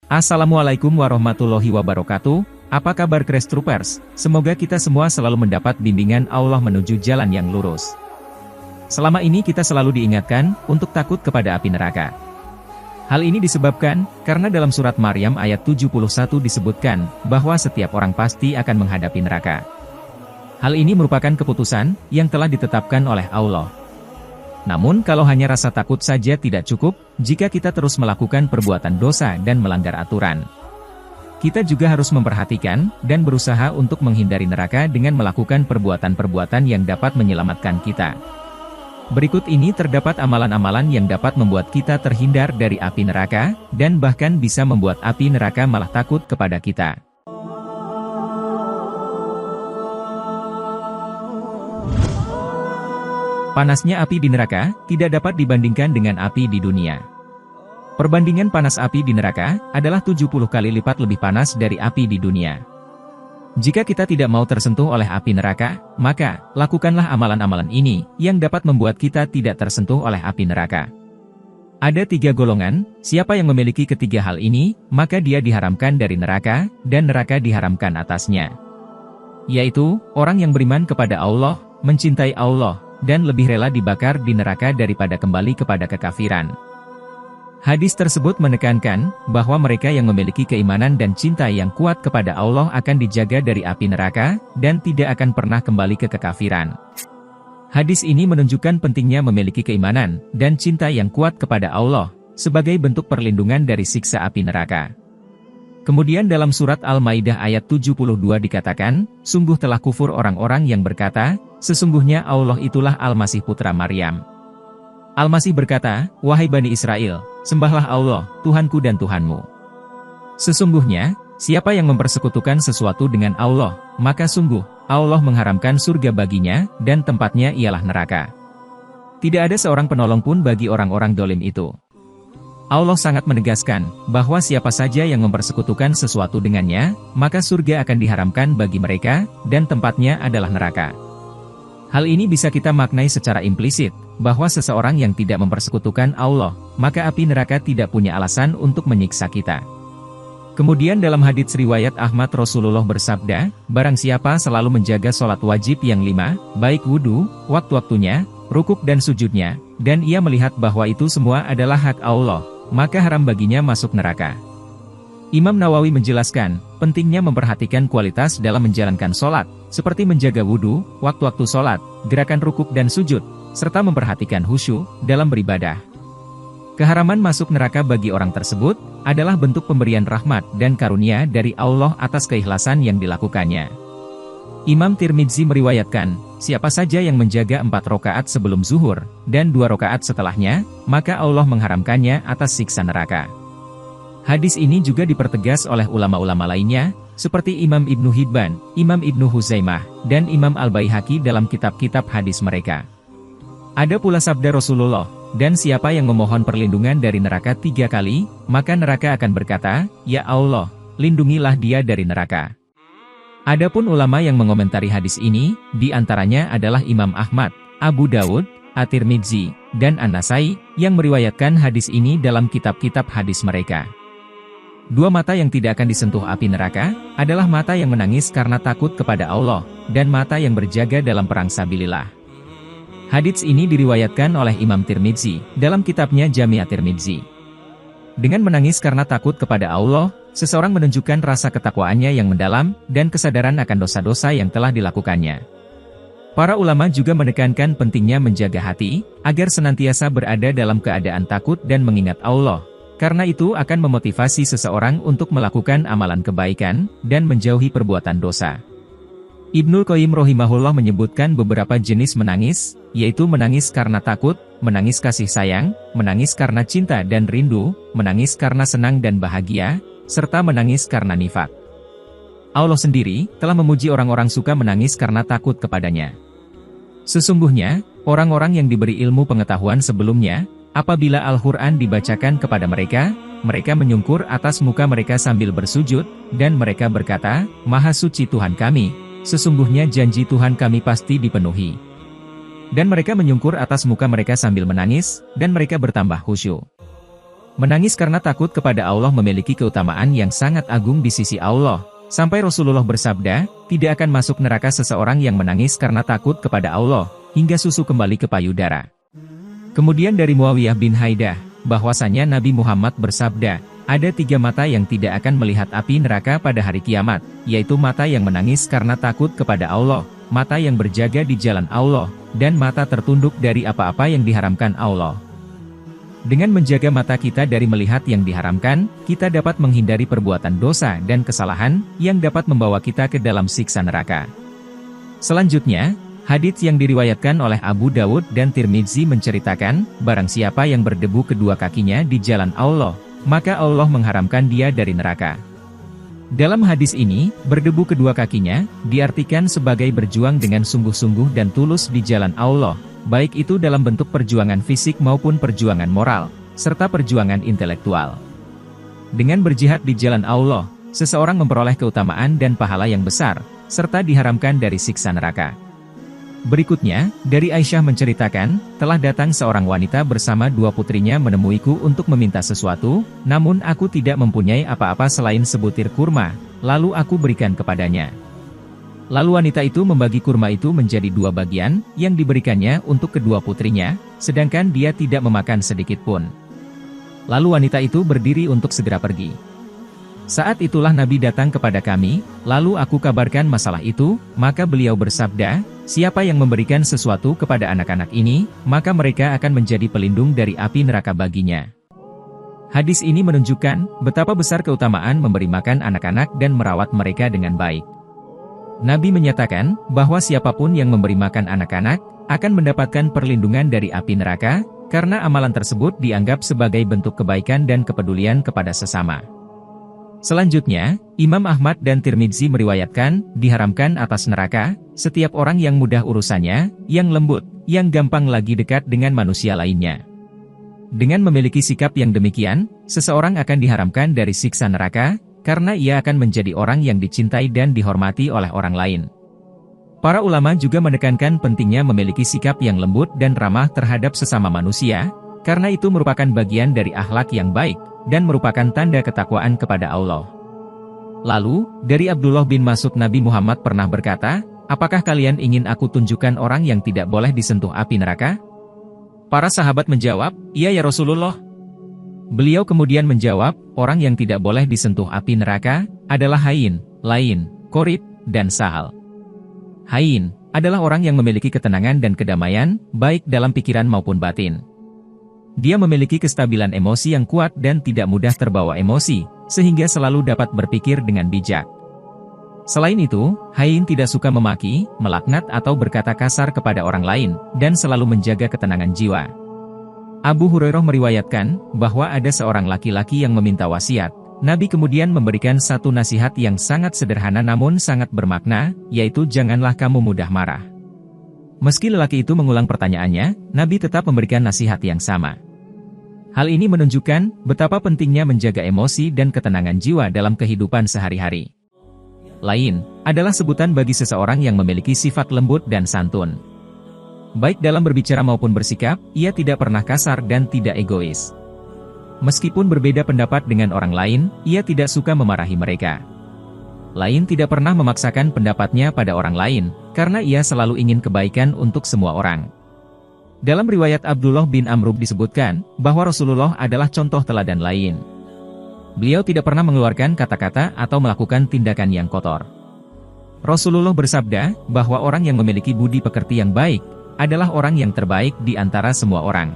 Assalamualaikum warahmatullahi wabarakatuh. Apa kabar Crash Troopers? Semoga kita semua selalu mendapat bimbingan Allah menuju jalan yang lurus. Selama ini kita selalu diingatkan untuk takut kepada api neraka. Hal ini disebabkan karena dalam surat Maryam ayat 71 disebutkan bahwa setiap orang pasti akan menghadapi neraka. Hal ini merupakan keputusan yang telah ditetapkan oleh Allah. Namun kalau hanya rasa takut saja tidak cukup, jika kita terus melakukan perbuatan dosa dan melanggar aturan. Kita juga harus memperhatikan dan berusaha untuk menghindari neraka dengan melakukan perbuatan-perbuatan yang dapat menyelamatkan kita. Berikut ini terdapat amalan-amalan yang dapat membuat kita terhindar dari api neraka, dan bahkan bisa membuat api neraka malah takut kepada kita. Panasnya api di neraka tidak dapat dibandingkan dengan api di dunia. Perbandingan panas api di neraka adalah 70 kali lipat lebih panas dari api di dunia. Jika kita tidak mau tersentuh oleh api neraka, maka lakukanlah amalan-amalan ini yang dapat membuat kita tidak tersentuh oleh api neraka. Ada 3 golongan, siapa yang memiliki ketiga hal ini, maka dia diharamkan dari neraka, dan neraka diharamkan atasnya. Yaitu, orang yang beriman kepada Allah, mencintai Allah, dan lebih rela dibakar di neraka daripada kembali kepada kekafiran. Hadis tersebut menekankan bahwa mereka yang memiliki keimanan dan cinta yang kuat kepada Allah akan dijaga dari api neraka, dan tidak akan pernah kembali ke kekafiran. Hadis ini menunjukkan pentingnya memiliki keimanan dan cinta yang kuat kepada Allah, sebagai bentuk perlindungan dari siksa api neraka. Kemudian dalam surat Al-Maidah ayat 72 dikatakan, sungguh telah kufur orang-orang yang berkata, sesungguhnya Allah itulah Al-Masih putra Maryam. Al-Masih berkata, wahai Bani Israel, sembahlah Allah, Tuhanku dan Tuhanmu. Sesungguhnya, siapa yang mempersekutukan sesuatu dengan Allah, maka sungguh, Allah mengharamkan surga baginya, dan tempatnya ialah neraka. Tidak ada seorang penolong pun bagi orang-orang dolim itu. Allah sangat menegaskan bahwa siapa saja yang mempersekutukan sesuatu dengannya, maka surga akan diharamkan bagi mereka, dan tempatnya adalah neraka. Hal ini bisa kita maknai secara implisit, bahwa seseorang yang tidak mempersekutukan Allah, maka api neraka tidak punya alasan untuk menyiksa kita. Kemudian dalam hadits riwayat Ahmad Rasulullah bersabda, barang siapa selalu menjaga sholat wajib yang 5, baik wudhu, waktu-waktunya, rukuk dan sujudnya, dan ia melihat bahwa itu semua adalah hak Allah, maka haram baginya masuk neraka. Imam Nawawi menjelaskan, pentingnya memperhatikan kualitas dalam menjalankan sholat, seperti menjaga wudhu, waktu-waktu sholat, gerakan rukuk dan sujud, serta memperhatikan khusyuk dalam beribadah. Keharaman masuk neraka bagi orang tersebut, adalah bentuk pemberian rahmat dan karunia dari Allah atas keikhlasan yang dilakukannya. Imam Tirmidzi meriwayatkan, siapa saja yang menjaga 4 rakaat sebelum zuhur, dan 2 rakaat setelahnya, maka Allah mengharamkannya atas siksa neraka. Hadis ini juga dipertegas oleh ulama-ulama lainnya, seperti Imam Ibnu Hibban, Imam Ibnu Huzaimah, dan Imam Al-Baihaqi dalam kitab-kitab hadis mereka. Ada pula sabda Rasulullah, dan siapa yang memohon perlindungan dari neraka 3 kali, maka neraka akan berkata, ya Allah, lindungilah dia dari neraka. Adapun ulama yang mengomentari hadis ini, di antaranya adalah Imam Ahmad, Abu Dawud, At-Tirmidzi, dan An-Nasai, yang meriwayatkan hadis ini dalam kitab-kitab hadis mereka. 2 mata yang tidak akan disentuh api neraka, adalah mata yang menangis karena takut kepada Allah, dan mata yang berjaga dalam perang sabilillah. Hadits ini diriwayatkan oleh Imam Tirmidzi, dalam kitabnya Jami' At-Tirmidzi. Dengan menangis karena takut kepada Allah, seseorang menunjukkan rasa ketakwaannya yang mendalam, dan kesadaran akan dosa-dosa yang telah dilakukannya. Para ulama juga menekankan pentingnya menjaga hati, agar senantiasa berada dalam keadaan takut dan mengingat Allah. Karena itu akan memotivasi seseorang untuk melakukan amalan kebaikan, dan menjauhi perbuatan dosa. Ibnul Qayyim rahimahullah menyebutkan beberapa jenis menangis, yaitu menangis karena takut, menangis kasih sayang, menangis karena cinta dan rindu, menangis karena senang dan bahagia, serta menangis karena nifak. Allah sendiri telah memuji orang-orang suka menangis karena takut kepadanya. Sesungguhnya, orang-orang yang diberi ilmu pengetahuan sebelumnya, apabila Al-Quran dibacakan kepada mereka, mereka menyungkur atas muka mereka sambil bersujud, dan mereka berkata, Maha Suci Tuhan kami, sesungguhnya janji Tuhan kami pasti dipenuhi. Dan mereka menyungkur atas muka mereka sambil menangis, dan mereka bertambah khusyuk. Menangis karena takut kepada Allah memiliki keutamaan yang sangat agung di sisi Allah. Sampai Rasulullah bersabda, tidak akan masuk neraka seseorang yang menangis karena takut kepada Allah, hingga susu kembali ke payudara. Kemudian dari Muawiyah bin Haidah, bahwasanya Nabi Muhammad bersabda, ada 3 mata yang tidak akan melihat api neraka pada hari kiamat, yaitu mata yang menangis karena takut kepada Allah, mata yang berjaga di jalan Allah, dan mata tertunduk dari apa-apa yang diharamkan Allah. Dengan menjaga mata kita dari melihat yang diharamkan, kita dapat menghindari perbuatan dosa dan kesalahan yang dapat membawa kita ke dalam siksa neraka. Selanjutnya, hadits yang diriwayatkan oleh Abu Dawud dan Tirmidzi menceritakan, barang siapa yang berdebu kedua kakinya di jalan Allah, maka Allah mengharamkan dia dari neraka. Dalam hadis ini, berdebu kedua kakinya, diartikan sebagai berjuang dengan sungguh-sungguh dan tulus di jalan Allah, baik itu dalam bentuk perjuangan fisik maupun perjuangan moral, serta perjuangan intelektual. Dengan berjihad di jalan Allah, seseorang memperoleh keutamaan dan pahala yang besar, serta diharamkan dari siksa neraka. Berikutnya, dari Aisyah menceritakan, telah datang seorang wanita bersama 2 putrinya menemuiku untuk meminta sesuatu, namun aku tidak mempunyai apa-apa selain sebutir kurma, lalu aku berikan kepadanya. Lalu wanita itu membagi kurma itu menjadi 2 bagian, yang diberikannya untuk kedua putrinya, sedangkan dia tidak memakan sedikit pun. Lalu wanita itu berdiri untuk segera pergi. Saat itulah Nabi datang kepada kami, lalu aku kabarkan masalah itu, maka beliau bersabda, siapa yang memberikan sesuatu kepada anak-anak ini, maka mereka akan menjadi pelindung dari api neraka baginya. Hadis ini menunjukkan, betapa besar keutamaan memberi makan anak-anak dan merawat mereka dengan baik. Nabi menyatakan, bahwa siapapun yang memberi makan anak-anak, akan mendapatkan perlindungan dari api neraka, karena amalan tersebut dianggap sebagai bentuk kebaikan dan kepedulian kepada sesama. Selanjutnya, Imam Ahmad dan Tirmidzi meriwayatkan, diharamkan atas neraka, setiap orang yang mudah urusannya, yang lembut, yang gampang lagi dekat dengan manusia lainnya. Dengan memiliki sikap yang demikian, seseorang akan diharamkan dari siksa neraka, karena ia akan menjadi orang yang dicintai dan dihormati oleh orang lain. Para ulama juga menekankan pentingnya memiliki sikap yang lembut dan ramah terhadap sesama manusia, karena itu merupakan bagian dari akhlak yang baik, dan merupakan tanda ketakwaan kepada Allah. Lalu, dari Abdullah bin Mas'ud Nabi Muhammad pernah berkata, apakah kalian ingin aku tunjukkan orang yang tidak boleh disentuh api neraka? Para sahabat menjawab, iya ya Rasulullah. Beliau kemudian menjawab, orang yang tidak boleh disentuh api neraka, adalah Hain, Lain, Qorib, dan Sahal. Hain, adalah orang yang memiliki ketenangan dan kedamaian, baik dalam pikiran maupun batin. Dia memiliki kestabilan emosi yang kuat dan tidak mudah terbawa emosi, sehingga selalu dapat berpikir dengan bijak. Selain itu, Hain tidak suka memaki, melaknat atau berkata kasar kepada orang lain, dan selalu menjaga ketenangan jiwa. Abu Hurairah meriwayatkan, bahwa ada seorang laki-laki yang meminta wasiat. Nabi kemudian memberikan satu nasihat yang sangat sederhana namun sangat bermakna, yaitu janganlah kamu mudah marah. Meski lelaki itu mengulang pertanyaannya, Nabi tetap memberikan nasihat yang sama. Hal ini menunjukkan, betapa pentingnya menjaga emosi dan ketenangan jiwa dalam kehidupan sehari-hari. Lain, adalah sebutan bagi seseorang yang memiliki sifat lembut dan santun. Baik dalam berbicara maupun bersikap, ia tidak pernah kasar dan tidak egois. Meskipun berbeda pendapat dengan orang lain, ia tidak suka memarahi mereka. Lain tidak pernah memaksakan pendapatnya pada orang lain, karena ia selalu ingin kebaikan untuk semua orang. Dalam riwayat Abdullah bin Amr disebutkan, bahwa Rasulullah adalah contoh teladan Lain. Beliau tidak pernah mengeluarkan kata-kata atau melakukan tindakan yang kotor. Rasulullah bersabda, bahwa orang yang memiliki budi pekerti yang baik, adalah orang yang terbaik di antara semua orang.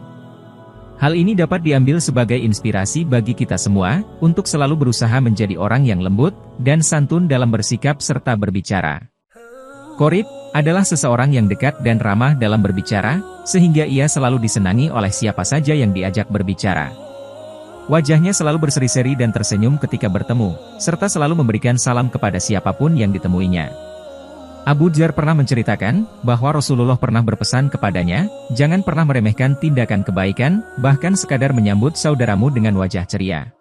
Hal ini dapat diambil sebagai inspirasi bagi kita semua, untuk selalu berusaha menjadi orang yang lembut, dan santun dalam bersikap serta berbicara. Qorib, adalah seseorang yang dekat dan ramah dalam berbicara, sehingga ia selalu disenangi oleh siapa saja yang diajak berbicara. Wajahnya selalu berseri-seri dan tersenyum ketika bertemu, serta selalu memberikan salam kepada siapapun yang ditemuinya. Abu Dzar pernah menceritakan, bahwa Rasulullah pernah berpesan kepadanya, jangan pernah meremehkan tindakan kebaikan, bahkan sekadar menyambut saudaramu dengan wajah ceria.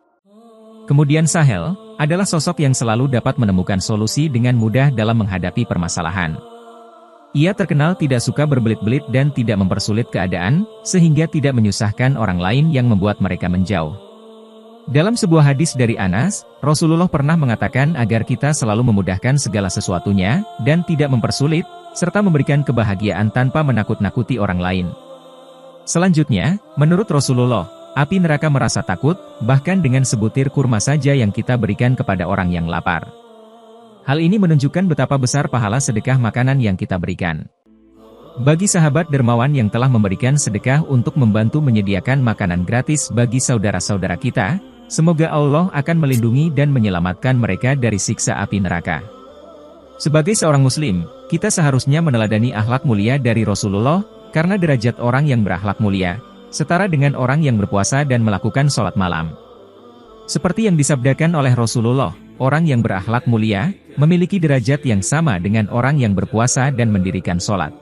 Kemudian Sahel, adalah sosok yang selalu dapat menemukan solusi dengan mudah dalam menghadapi permasalahan. Ia terkenal tidak suka berbelit-belit dan tidak mempersulit keadaan, sehingga tidak menyusahkan orang lain yang membuat mereka menjauh. Dalam sebuah hadis dari Anas, Rasulullah pernah mengatakan agar kita selalu memudahkan segala sesuatunya, dan tidak mempersulit, serta memberikan kebahagiaan tanpa menakut-nakuti orang lain. Selanjutnya, menurut Rasulullah, api neraka merasa takut, bahkan dengan sebutir kurma saja yang kita berikan kepada orang yang lapar. Hal ini menunjukkan betapa besar pahala sedekah makanan yang kita berikan. Bagi sahabat dermawan yang telah memberikan sedekah untuk membantu menyediakan makanan gratis bagi saudara-saudara kita, semoga Allah akan melindungi dan menyelamatkan mereka dari siksa api neraka. Sebagai seorang muslim, kita seharusnya meneladani akhlak mulia dari Rasulullah, karena derajat orang yang berakhlak mulia, setara dengan orang yang berpuasa dan melakukan sholat malam. Seperti yang disabdakan oleh Rasulullah, orang yang berakhlak mulia, memiliki derajat yang sama dengan orang yang berpuasa dan mendirikan sholat.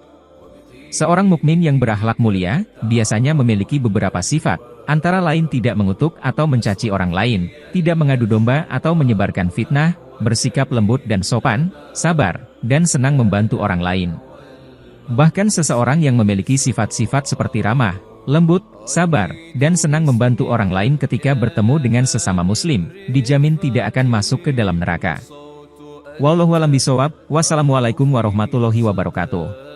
Seorang mukmin yang berakhlak mulia, biasanya memiliki beberapa sifat, antara lain tidak mengutuk atau mencaci orang lain, tidak mengadu domba atau menyebarkan fitnah, bersikap lembut dan sopan, sabar, dan senang membantu orang lain. Bahkan seseorang yang memiliki sifat-sifat seperti ramah, lembut, sabar, dan senang membantu orang lain ketika bertemu dengan sesama muslim, dijamin tidak akan masuk ke dalam neraka. Wallahu a'lam bishawab. Wassalamualaikum warahmatullahi wabarakatuh.